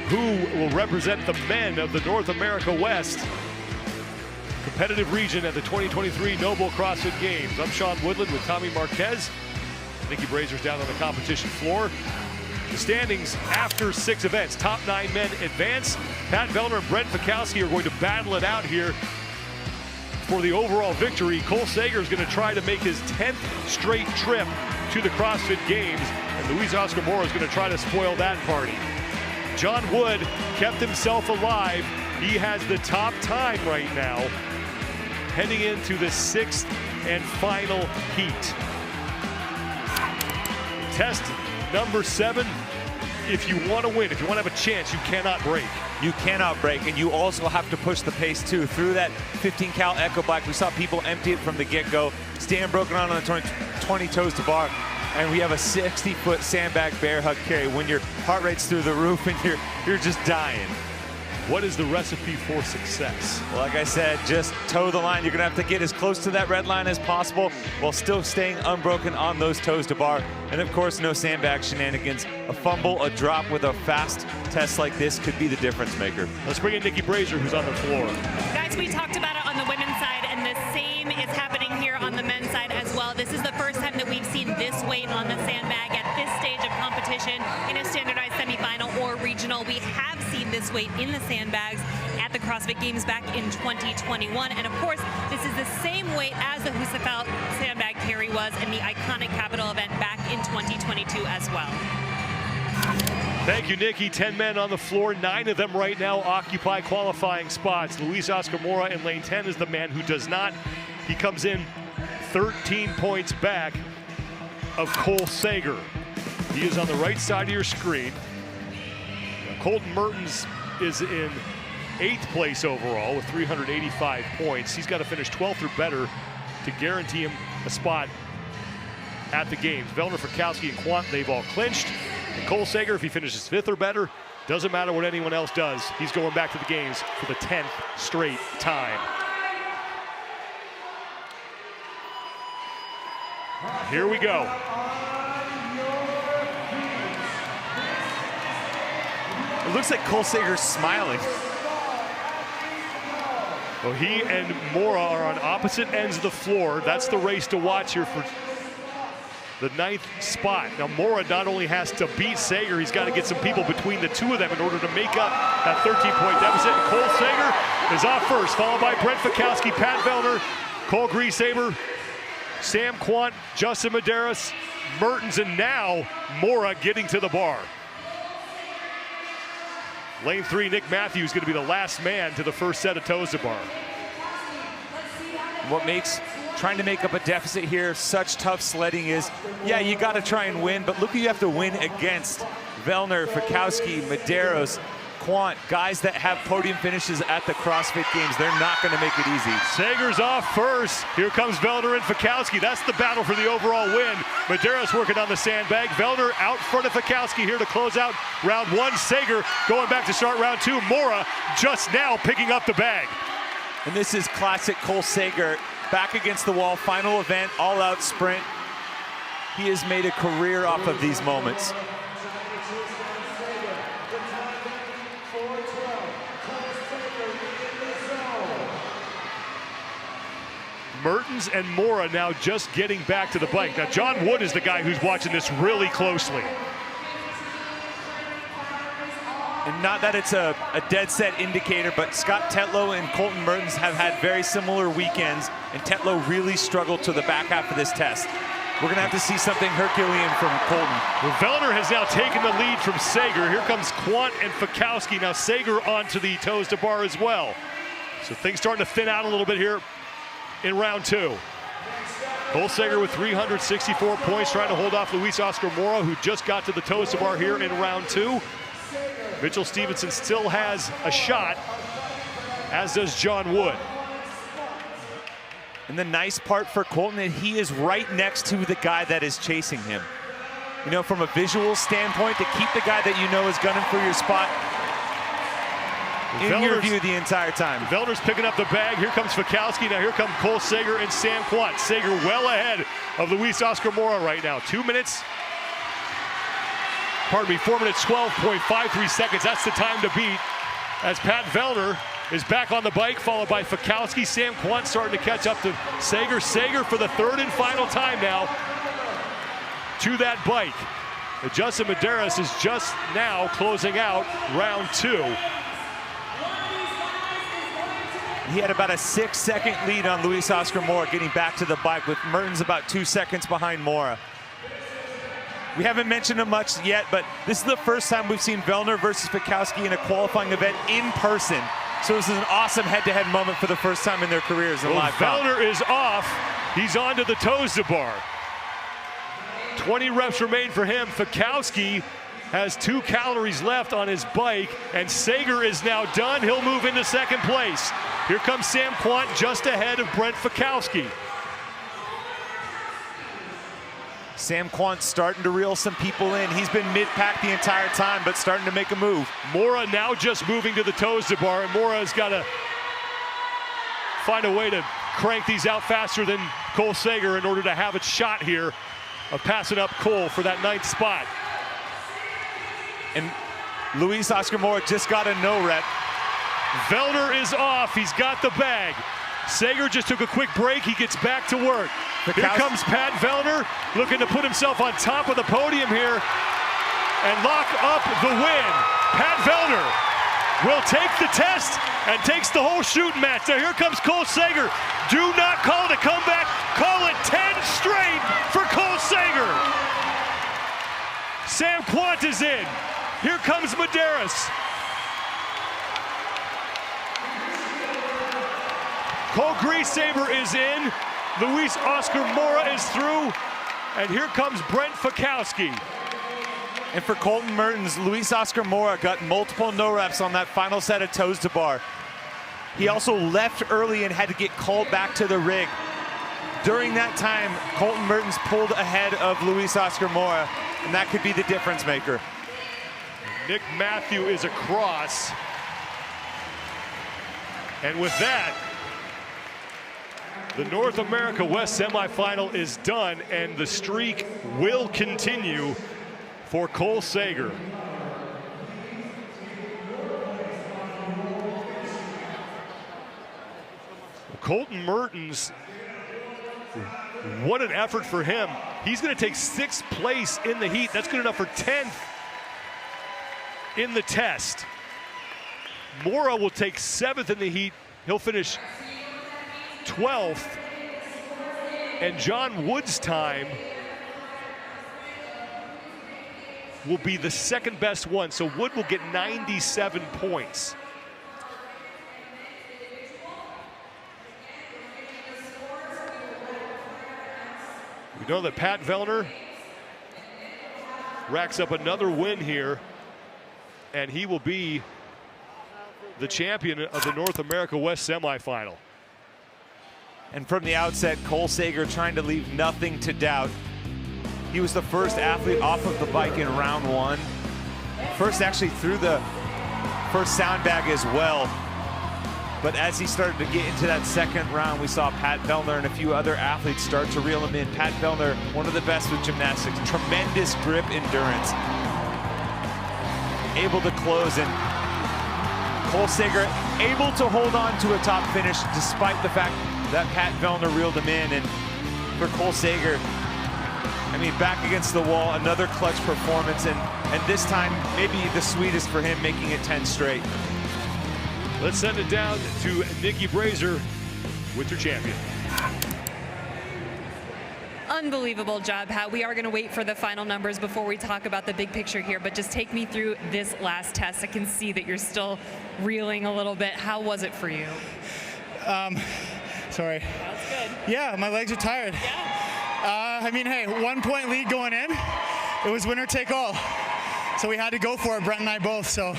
who will represent the men of the North America West competitive region at the 2023 Noble CrossFit Games. I'm Sean Woodland with Tommy Marquez. Nikki Brazier's down on the competition floor. The standings after 6 events. Top 9 men advance. Pat Vellner and Brent Fikowski are going to battle it out here for the overall victory. Cole Sager is going to try to make his 10th straight trip to the CrossFit Games, and Luis Oscar Mora is going to try to spoil that party. John Wood kept himself alive. He has the top time right now, heading into the 6th and final heat. Test number 7. If you want to win, if you want to have a chance, you cannot break. You cannot break, and you also have to push the pace too. Through that 15 cal echo bike, we saw people empty it from the get-go, stand broken on the 20 toes to bar, and we have a 60-foot sandbag bear hug carry when your heart rate's through the roof and you're just dying. What is the recipe for success? Well, like I said, just toe the line. You're gonna have to get as close to that red line as possible while still staying unbroken on those toes to bar. And of course, no sandbag shenanigans. A fumble, a drop with a fast test like this could be the difference maker. Let's bring in Nikki Brazier, who's on the floor. Guys, we talked about it on the women's side, and the same is happening here on the men's side as well. This is the first time that we've seen this weight on the sandbag at this stage of competition in a standardized semifinal or regional. We have seen this weight in the sandbags at the CrossFit Games back in 2021. And of course, this is the same weight as the Husafeld sandbag carry was in the iconic Capital event back in 2022 as well. Thank you, Nikki. 10 men on the floor. 9 of them right now occupy qualifying spots. Luis Oscar Mora in lane 10 is the man who does not. He comes in 13 points back of Cole Sager. He is on the right side of your screen. Colton Mertens is in 8th place overall with 385 points. He's got to finish 12th or better to guarantee him a spot at the games. Vellner, Fikowski, and Quant, they've all clinched. And Cole Sager, if he finishes 5th or better, doesn't matter what anyone else does. He's going back to the games for the 10th straight time. Here we go. It looks like Cole Sager's smiling. Well, he and Mora are on opposite ends of the floor. That's the race to watch here for the 9th spot. Now, Mora not only has to beat Sager, he's got to get some people between the two of them in order to make up that 13-point deficit. And Cole Sager is off first, followed by Brent Fikowski, Pat Vellner, Cole Griesaber, Sam Quant, Justin Medeiros, Mertens, and now Mora getting to the bar. Lane 3, Nick Matthews, going to be the last man to the first set of toes to bar. What makes trying to make up a deficit here such tough sledding is, yeah, you got to try and win, but look who you have to win against. Vellner, Fikowski, Medeiros, Quant, guys that have podium finishes at the CrossFit Games. They're not going to make it easy. Sager's off first. Here comes Vellner and Fikowski. That's the battle for the overall win. Medeiros working on the sandbag. Vellner out front of Fikowski here to close out round 1. Sager going back to start round 2. Mora just now picking up the bag. And this is classic Cole Sager. Back against the wall, final event, all-out sprint. He has made a career off of these moments. Mertens and Mora now just getting back to the bike. Now, John Wood is the guy who's watching this really closely. And not that it's a dead set indicator, but Scott Tetlow and Colton Mertens have had very similar weekends, and Tetlow really struggled to the back half of this test. We're gonna have to see something Herculean from Colton. Well, Vellner has now taken the lead from Sager. Here comes Quant and Fikowski. Now Sager onto the toes to bar as well. So things starting to thin out a little bit here in round 2. Cole Sager with 364 points, trying to hold off Luis Oscar Mora, who just got to the toes to bar here in round 2. Mitchell Stevenson still has a shot, as does John Wood. And the nice part for Colton is he is right next to the guy that is chasing him. You know, from a visual standpoint, to keep the guy that you know is gunning for your spot in your view the entire time. Vellner's picking up the bag. Here comes Fikowski. Now here come Cole Sager and Sam Quant. Sager well ahead of Luis Oscar Mora right now. 2 minutes Pardon me, 4 minutes, 12.53 seconds. That's the time to beat as Pat Vellner is back on the bike, followed by Fikowski. Sam Quant starting to catch up to Sager. Sager for the third and final time now to that bike. Justin Medeiros is just now closing out round 2. He had about a 6-second lead on Luis Oscar Mora getting back to the bike, with Mertens about 2 seconds behind Mora. We haven't mentioned him much yet, but this is the first time we've seen Vellner versus Fikowski in a qualifying event in person. So this is an awesome head-to-head moment for the first time in their careers in live comp. Vellner is off. He's on to the toes to bar. 20 reps remain for him. Fikowski has 2 calories left on his bike, and Sager is now done. He'll move into second place. Here comes Sam Quant just ahead of Brent Fikowski. Sam Quant starting to reel some people in. He's been mid-pack the entire time, but starting to make a move. Mora now just moving to the toes to bar, and Mora's got to find a way to crank these out faster than Cole Sager in order to have a shot here of passing up Cole for that 9th spot. And Luis Oscar Mora just got a no rep. Vellner is off. He's got the bag. Sager just took a quick break. He gets back to work. Here comes Pat Vellner, looking to put himself on top of the podium here and lock up the win. Pat Vellner will take the test and takes the whole shooting match. Now here comes Cole Sager. Do not call it a comeback. Call it 10 straight for Cole Sager. Sam Quant is in. Here comes Medeiros. Cole Griesaber is in. Luis Oscar Mora is through. And here comes Brent Fikowski. And for Colton Mertens, Luis Oscar Mora got multiple no reps on that final set of toes to bar. He also left early and had to get called back to the rig. During that time, Colton Mertens pulled ahead of Luis Oscar Mora, and that could be the difference maker. Nick Matthew is across. And with that, the North America West semifinal is done, and the streak will continue for Cole Sager. Colton Mertens, what an effort for him. He's going to take 6th place in the heat. That's good enough for 10th in the test. Mora will take 7th in the heat. He'll finish 12th. And John Wood's time will be the 2nd best one. So Wood will get 97 points. We know that Pat Vellner racks up another win here, and he will be the champion of the North America West semifinal. And from the outset, Cole Sager trying to leave nothing to doubt. He was the first athlete off of the bike in round 1. First actually through the first soundbag as well. But as he started to get into that 2nd round, we saw Pat Vellner and a few other athletes start to reel him in. Pat Vellner, one of the best with gymnastics, tremendous grip endurance. Able to close, and Cole Sager able to hold on to a top finish despite the fact that Pat Vellner reeled him in. And for Cole Sager, I mean, back against the wall, another clutch performance, and this time maybe the sweetest for him, making it 10 straight. Let's send it down to Nikki Brazier with your champion. Unbelievable job, Pat. We are going to wait for the final numbers before we talk about the big picture here, but just take me through this last test. I can see that you're still reeling a little bit. How was it for you? Sorry. That was good. Yeah, my legs are tired. Yeah. I mean, hey, 1-point lead going in. It was winner take all. So we had to go for it, Brent and I both. So